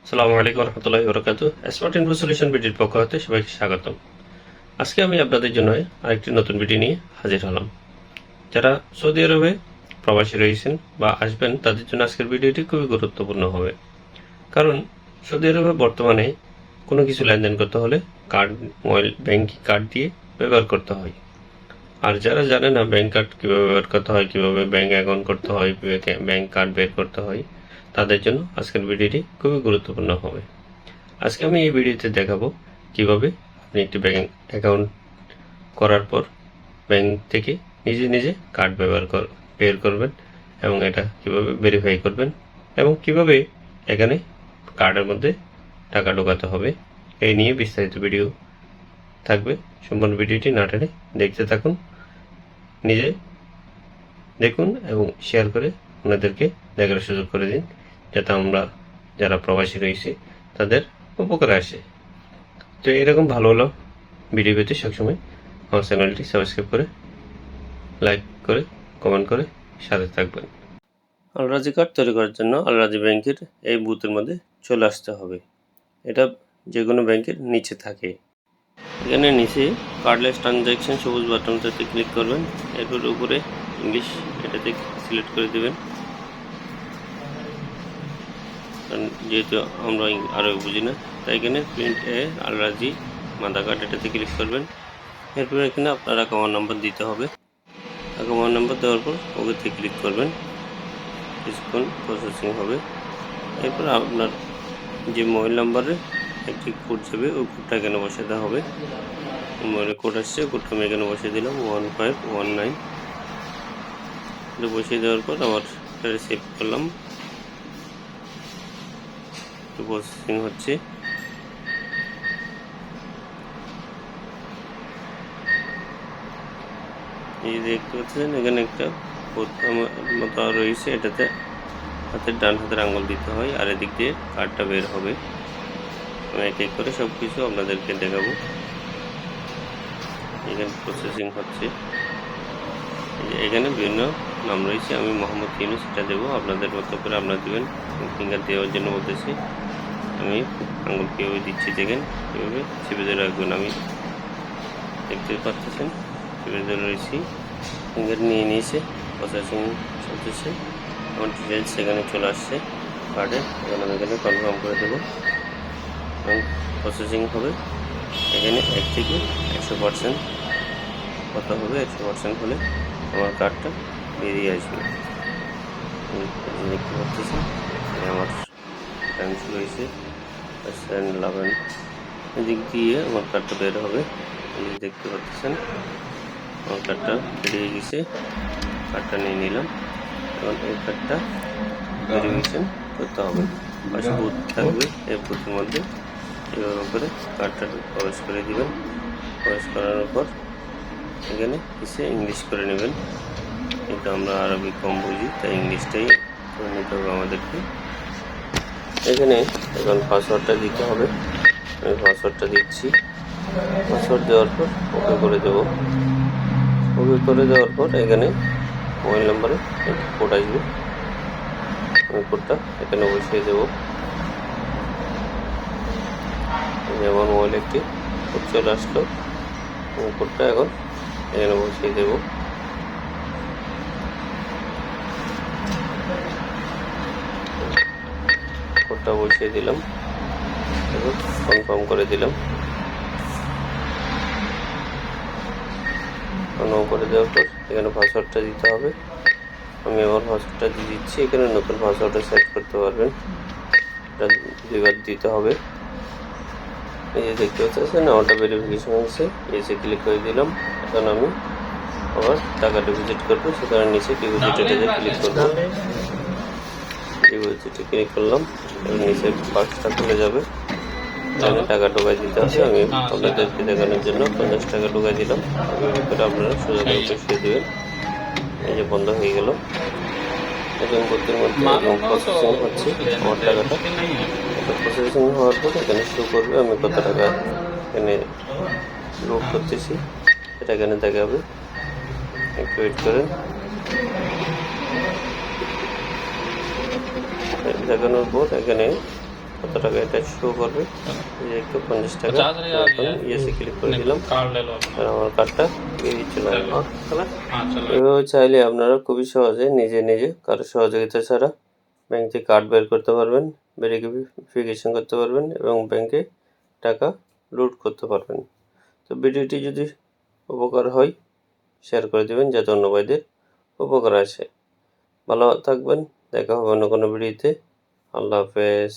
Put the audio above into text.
আসসালামু আলাইকুম রহমতুল্লাহি বরকাতু। স্মার্ট ইনফো সলিউশন ভিডিওর পক্ষ হতে সবাইকে স্বাগতম। আজকে আমি আপনাদের জন্য আরেকটি নতুন ভিডিও নিয়ে হাজির হলাম। যারা সৌদি আরবে প্রবাসী রয়েছেন বা আসবেন তাদের জন্য আজকের ভিডিওটি খুবই গুরুত্বপূর্ণ হবে। কারণ সৌদি আরবে বর্তমানে কোনো কিছু লেনদেন করতে হলে কার্ড, মোবাইল ব্যাংকিং কার্ড দিয়ে ব্যবহার করতে হয়। আর যারা জানে না ব্যাংক কার্ড কীভাবে ব্যবহার করতে হয়, কীভাবে ব্যাংক অ্যাকাউন্ট করতে হয়, ব্যাংক কার্ড বের করতে হয়, তাদের জন্য আজকের ভিডিওটি খুবই গুরুত্বপূর্ণ হবে। আজকে আমি এই ভিডিওতে দেখাবো কিভাবে আপনি একটি ব্যাংক অ্যাকাউন্ট করার পর ব্যাংক থেকে নিজে নিজে কার্ড বের করবেন এবং এটা কিভাবে ভেরিফাই করবেন এবং কিভাবে এখানে কার্ডের মধ্যে টাকা ঢোকাতে হবে এই নিয়ে বিস্তারিত ভিডিও থাকবে। সম্পূর্ণ ভিডিওটি না টেনে দেখতে থাকুন, নিজে দেখুন এবং শেয়ার করে ওনাদেরকে দেখার সুযোগ করে দিন, যাতে আমরা যারা প্রবাসী রয়েছে তাদের উপকারে আসে। তো এরকম ভালো ভালো ভিডিও পেতে সবসময় আমার চ্যানেলটি সাবস্ক্রাইব করে, লাইক করে, কমেন্ট করে সাথে থাকবেন। আলরাজি কার্ড তৈরি করার জন্য আলরাজি ব্যাংকের এই বুথের মধ্যে চলে আসতে হবে। এটা যে কোনো ব্যাংকের নিচে থাকে। এখানে নিচে কার্ডলেস ট্রানজ্যাকশন সবুজ বাটনটাতে ক্লিক করবেন, এরপর উপরে ইংলিশ এটাতে সিলেক্ট করে দেবেন, কারণ যেহেতু আমরা আরও বুঝি না। তাই এখানে প্রিন্ট আলরাজি মাদার কার্ড এটাতে ক্লিক করবেন। এরপর এখানে আপনার অ্যাকাউন্ট নাম্বার দিতে হবে। অ্যাকাউন্ট নাম্বার দেওয়ার পর ওকেতে ক্লিক করবেন, কিছুক্ষণ প্রসেসিং হবে। এরপর আপনার যে মোবাইল নাম্বারে একটি কোড যাবে ওই কোডটা এখানে বসাতে হবে। মোবাইলে কোড আসছে, কোডটা আমি এখানে বসিয়ে দিলাম 1519। এটা বসিয়ে দেওয়ার পর আবার সেভ করলাম, প্রসেসিং হচ্ছে। এই দেখতে পাচ্ছেন এখানে একটা মতো রয়েছে, এটাতে হাতের ডান হাতের আঙুল দিতে হয় আর এদিক দিয়ে কার্ডটা বের হবে। আমি এক এক করে সব কিছু আপনাদেরকে দেখাবো। এখানে প্রসেসিং হচ্ছে, এখানে বিভিন্ন নাম রয়েছে। আমি মোহাম্মদ ইউনুস এটা দেবো, আপনাদের মতো করে আপনারা দেবেন। ফিঙ্গার দেওয়ার জন্য বলতেছি, আমি আঙুল কীভাবে দিচ্ছি দেখেন, কীভাবে চেপে ধরে রাখবেন। আমি দেখতে পাচ্ছেন চেপে ধরে রয়েছি, ফিঙ্গার নিয়ে নিয়েছে, প্রসেসিং চলতেছে। আমার ডিটেলস সেখানে চলে আসছে কার্ডে, এখন আমি এখানে কনফার্ম করে দেবো এবং প্রসেসিং হবে। এখানে 1 থেকে 100% কত হবে, 100% হলে আমার কার্ডটা বেরিয়ে আসবে। দেখতে পাচ্ছেন আমার টাইম শুরু হয়েছে 11 এদিক দিয়ে আমার কার্ডটা বের হবে। এই যে দেখতে পাচ্ছেন আমার কার্ডটা বেরিয়ে গেছে, কার্ডটা নিয়ে নিলাম। এখন এই কার্ডটা ভেরিফিকেশন করতে হবে। পাশে বুথ থাকবে, এই বুথের মধ্যে এভাবে করে কার্ডটা প্রবেশ করে দিবেন। প্রবেশ করানোর পর এখানে এসে ইংলিশ করে নেবেন, কিন্তু আমরা আরবি কম বুঝি তাই ইংলিশটাই করে নিতে হবে আমাদেরকে। এখানে এখন পাসওয়ার্ডটা দিতে হবে, আমি পাসওয়ার্ডটা দিচ্ছি। পাসওয়ার্ড দেওয়ার পর ওকে করে দেব। ওকে করে দেওয়ার পর এখানে মোবাইল নাম্বারে একটা কোড আসবে, আমি কোডটা এখানে বসিয়ে দেবো। আমার মোবাইলে একটি কোড চলে আসলো, আমি কোডটা এখন এখানে বসিয়ে দেবো। কোডটা বসিয়ে দিলাম, এবং কনফার্ম করে দিলাম। কনফার্ম করে দেওয়ার পর এখানে পাসওয়ার্ডটা দিতে হবে। আমি আমার পাসওয়ার্ডটা দিয়ে দিচ্ছি। এখানে নতুন পাসওয়ার্ডটা সেট করতে পারবেন, এটা 2বার দিতে হবে। এই যে দেখতে পাচ্ছেন আমারটা ভেরিফিকেশন হয়েছে, এসে ক্লিক করে দিলাম। এখন আমি আবার টাকা ডিপোজিট করবো, সেখানে নিচে ডিপোজিটে ক্লিক করবো। ডিপোজিটে ক্লিক করলাম, এবার নিচে বাক্সটা খুলে যাবে, এখানে টাকা ঢোকাই দিতে হবে। আমি আপনাদেরকে দেখানোর জন্য 50 টাকা ঢোকাই দিলাম, এরপরে আপনারা সোজা করে বসিয়ে দেবেন। এই যে বন্ধ হয়ে গেল। এখন বুথের মধ্যে প্রসেসিং হচ্ছে আমার টাকাটা। এটা প্রসেসিং হওয়ার পর এখানে শো করবে আমি কত টাকা এখানে লোড করতেছি, এটা এখানে দেখাবে। একটু ওয়েট করেন। দেখানোর পর এখানে কত টাকা এটা শো করবে। এই যে একটু 50 টাকা। पचास हजार এখন यार ইয়েসে ক্লিক করে দিলাম। कार्ड ले लो अपना। আর আমার কার্ডটা বেরিয়ে চলে আসলো। তাহলে हाँ चलो। এভাবে চাইলে আপনারা খুবই সহজে নিজে কারো সহযোগিতা ছাড়া ব্যাংক থেকে কার্ড বের করতে পারবেন, ভেরিফিকেশন করতে পারবেন এবং ব্যাংকে টাকা লুট করতে পারবেন। তো ভিডিওটি যদি উপকার হয় শেয়ার করে দেবেন যাতে অন্য ভাইদের উপকার আসে। ভালো থাকবেন, দেখা হবে অন্য কোনো ভিডিওতে। আল্লাহ হাফেজ।